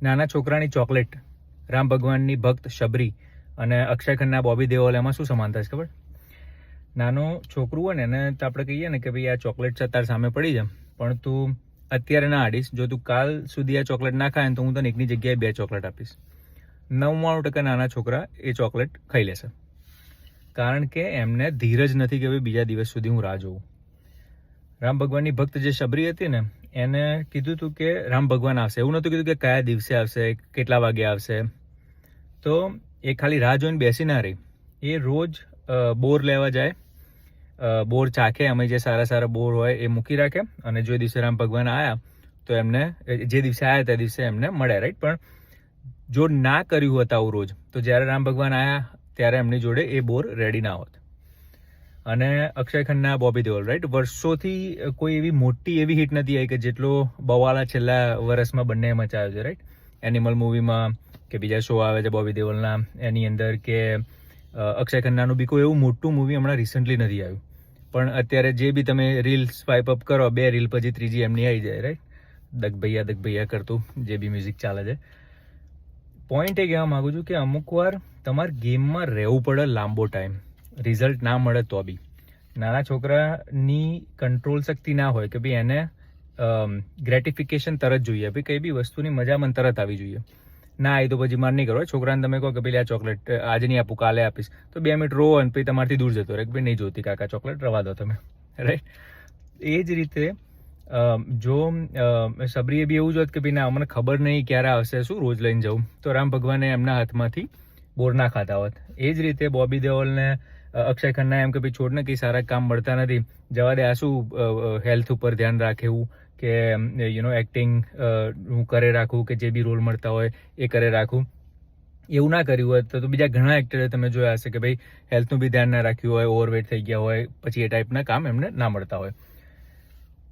નાના છોકરાની ચોકલેટ, રામ ભગવાનની ભક્ત શબરી અને અક્ષય ખન્ના બોબી દેઓલ, એમાં શું સમાનતા છે ખબર? નાનું છોકરું હોય ને એને તો આપણે કહીએ ને કે ભાઈ આ ચોકલેટ તાર સામે પડી છે, પણ તું અત્યારે ના આડીશ, જો તું કાલ સુધી આ ચોકલેટ ના ખાય તો હું તને એકની જગ્યાએ 2 ચોકલેટ આપીશ. 99% નાના છોકરા એ ચોકલેટ ખાઈ લેશે, કારણ કે એમને ધીરજ નથી કે ભાઈ બીજા દિવસ સુધી હું રાહ જોઉં. રામ ભગવાનની ભક્ત જે શબરી હતી ને, એને કીધું હતું કે રામ ભગવાન આવશે. એવું નહોતું કીધું કે કયા દિવસે આવશે, કેટલા વાગે આવશે. તો એ ખાલી રાહ જોઈને બેસી ના રહી. એ રોજ બોર લેવા જાય, બોર ચાખે, અમે જે સારા સારા બોર હોય એ મૂકી રાખે, અને જે દિવસે રામ ભગવાન આવ્યા તો એમને, જે દિવસે આવ્યા તે દિવસે એમને મળ્યા, રાઈટ? પણ જો ના કર્યું હોત આવું રોજ, તો જ્યારે રામ ભગવાન આવ્યા ત્યારે એમની જોડે એ બોર રેડી ના હોત. અને અક્ષય ખન્ના, બોબી દેઓલ, રાઈટ? વર્ષોથી કોઈ એવી મોટી એવી હિટ નથી આવી કે જેટલો બવાલા છેલ્લા વર્ષમાં બંને મચાવ્યો છે, રાઈટ? એનિમલ મૂવીમાં કે બીજા શો આવે છે બોબી દેઓલના, એની અંદર કે અક્ષય ખન્નાનું બી કોઈ એવું મોટું મૂવી હમણાં રિસન્ટલી નથી આવ્યું. પણ અત્યારે જે બી તમે રીલ સ્વાઇપ અપ કરો, 2 રીલ પછી ત્રીજી એમની આવી જાય, રાઈટ? દગ ભૈયા કરતું જે બી મ્યુઝિક ચાલે છે. પોઈન્ટ એ કહેવા માગું છું કે અમુક વાર તમારે ગેમમાં રહેવું પડે લાંબો ટાઈમ, રિઝલ્ટ ના મળે તો બી. નાના છોકરાની કંટ્રોલ શક્તિ ના હોય કે ભાઈ એને ગ્રેટિફિકેશન તરત જોઈએ, ભાઈ કઈ બી વસ્તુની મજા મને તરત આવી જોઈએ. ના આવી તો પછી માર નહીં કરો. છોકરાને તમે કહો કે ભાઈ આ ચોકલેટ આજે નહીં આપું, કાલે આપીશ, તો 2 મિનિટ રોવો અને પછી તમારથી દૂર જતો રહે કે ભાઈ નહીં જોતી કાકા ચોકલેટ, રવા દો તમે, રાઈટ? એ જ રીતે જો શબરીએ બી એવું જ હોત કે ભાઈ ના મને ખબર નહીં ક્યારે આવશે, શું રોજ લઈને જવું, તો રામ ભગવાને એમના હાથમાંથી બોર ના ખાતા હોત. એ જ રીતે બોબી દેઓલને અક્ષય ખન્ના એમ કે ભાઈ છોડને કંઈ સારા કામ મળતા નથી, જવા દે, આ શું હેલ્થ ઉપર ધ્યાન રાખે એવું કે એક્ટિંગ હું કરે રાખું, કે જે બી રોલ મળતા હોય એ કરે રાખું. એવું ના કર્યું હોય તો બીજા ઘણા એક્ટરે તમે જોયા હશે કે ભાઈ હેલ્થનું બી ધ્યાન ના રાખ્યું હોય, ઓવરવેટ થઈ ગયા હોય, પછી એ ટાઈપના કામ એમને ના મળતા હોય.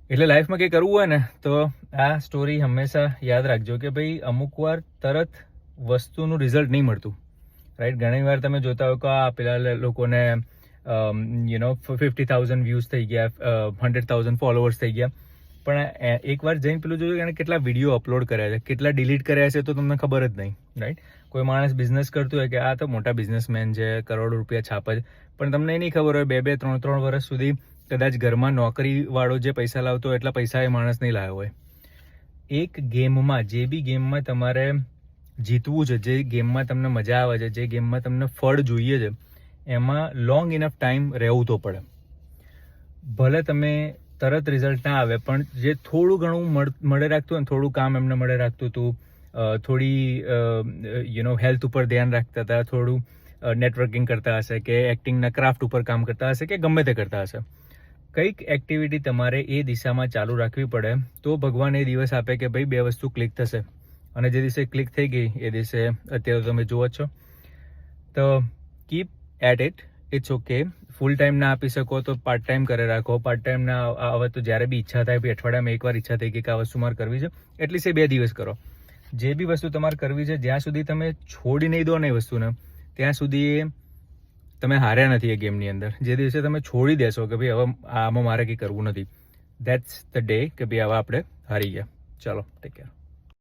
એટલે લાઈફમાં કંઈ કરવું હોય ને તો આ સ્ટોરી હંમેશા યાદ રાખજો કે ભાઈ અમુક વાર તરત વસ્તુનું રિઝલ્ટ નહીં મળતું, રાઈટ? ઘણી વાર તમે જોતા હો કે આ પેલા લોકોને 50,000 વ્યૂઝ થઈ ગયા, 100,000 ફોલોવર્સ થઈ ગયા, પણ એકવાર જઈને પેલું જોયું એને કેટલા વિડીયો અપલોડ કર્યા છે, કેટલા ડિલીટ કર્યા છે, તો તમને ખબર જ નહીં, રાઈટ? કોઈ માણસ બિઝનેસ કરતું હોય કે આ તો મોટા બિઝનેસમેન છે, કરોડો રૂપિયા છાપે છે, પણ તમને એ નહીં ખબર હોય 2-2, 3-3 વર્ષ સુધી કદાચ ઘરમાં નોકરીવાળો જે પૈસા લાવતો હોય એટલા પૈસા એ માણસ નહીં લાવ્યો હોય. એક ગેમમાં, જે બી ગેમમાં તમારે જીતવું છે, જે ગેમમાં તમને મજા આવે છે, જે ગેમમાં તમને ફળ જોઈએ છે, એમાં લોંગ ઇનફ ટાઈમ રહેવું તો પડે. ભલે તમે તરત રિઝલ્ટ ના આવે, પણ જે થોડું ઘણું મળે રાખતું હોય ને, થોડું કામ એમને મળે રાખતું હતું, થોડી હેલ્થ ઉપર ધ્યાન રાખતા હતા, થોડું નેટવર્કિંગ કરતા હશે, કે એક્ટિંગના ક્રાફ્ટ ઉપર કામ કરતા હશે, કે ગમે તે કરતા હશે, કંઈક એક્ટિવિટી તમારે એ દિશામાં ચાલુ રાખવી પડે, તો ભગવાન એ દિવસ આપે કે ભાઈ 2 વસ્તુ ક્લિક થશે. અને જે દિવસે ક્લિક થઈ ગઈ એ દિવસે અત્યારે તમે જુઓ છો. તો keep at it, it's okay. Full time ના આપી શકો તો પાર્ટ ટાઈમ કરે રાખો. પાર્ટ ટાઈમ ના આવે તો જ્યારે બી ઈચ્છા થાય, અઠવાડિયામાં એકવાર ઈચ્છા થઈ કે આ વસ્તુ મારે કરવી છે, એટલીસ્ટ એ 2 દિવસ કરો. જે બી વસ્તુ તમારે કરવી છે, જ્યાં સુધી તમે છોડી નહીં દો ને એ વસ્તુને, ત્યાં સુધી તમે હાર્યા નથી એ ગેમની અંદર. જે દિવસે તમે છોડી દેશો કે ભાઈ હવે આમાં મારે કંઈ કરવું નથી, દેટ્સ ધ ડે કે ભાઈ હવે આપણે હારી ગયા. ચાલો, ટેક કેર.